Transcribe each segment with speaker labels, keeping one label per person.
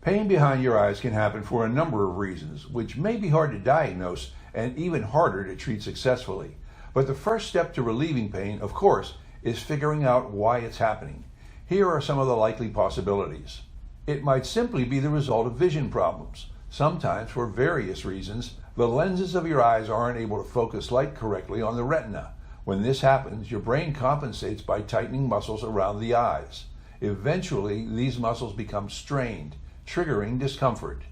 Speaker 1: Pain behind your eyes can happen for a number of reasons, which may be hard to diagnose and even harder to treat successfully. But the first step to relieving pain, of course, is figuring out why it's happening. Here are some of the likely possibilities. It might simply be the result of vision problems. Sometimes, for various reasons, the lenses of your eyes aren't able to focus light correctly on the retina. When this happens, your brain compensates by tightening muscles around the eyes. Eventually, these muscles become strained, triggering discomfort.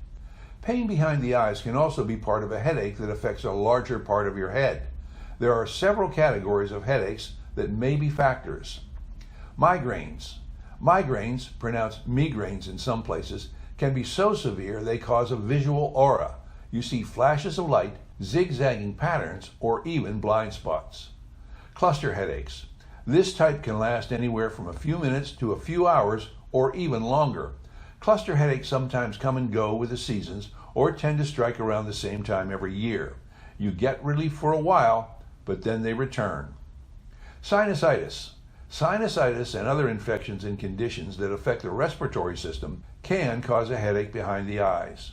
Speaker 1: Pain behind the eyes can also be part of a headache that affects a larger part of your head. There are several categories of headaches that may be factors. Migraines. Migraines, pronounced migraines in some places, can be so severe they cause a visual aura. You see flashes of light, zigzagging patterns, or even blind spots. Cluster headaches. This type can last anywhere from a few minutes to a few hours or even longer. Cluster headaches sometimes come and go with the seasons or tend to strike around the same time every year. You get relief for a while, but then they return. Sinusitis. Sinusitis and other infections and conditions that affect the respiratory system can cause a headache behind the eyes.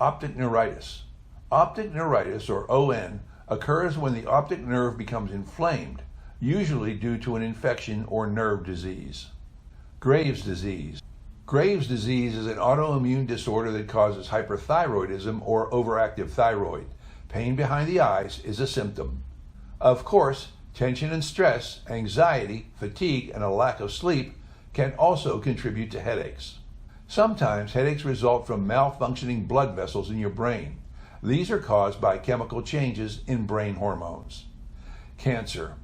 Speaker 1: Optic neuritis. Optic neuritis, or ON, occurs when the optic nerve becomes inflamed, usually due to an infection or nerve disease. Graves' disease. Graves' disease is an autoimmune disorder that causes hyperthyroidism or overactive thyroid. Pain behind the eyes is a symptom. Of course, tension and stress, anxiety, fatigue, and a lack of sleep can also contribute to headaches. Sometimes headaches result from malfunctioning blood vessels in your brain. These are caused by chemical changes in brain hormones. Cancer.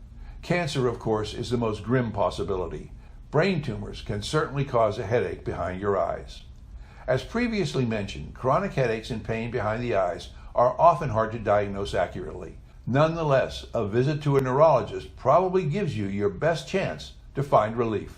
Speaker 1: Cancer, of course, is the most grim possibility. Brain tumors can certainly cause a headache behind your eyes. As previously mentioned, chronic headaches and pain behind the eyes are often hard to diagnose accurately. Nonetheless, a visit to a neurologist probably gives you your best chance to find relief.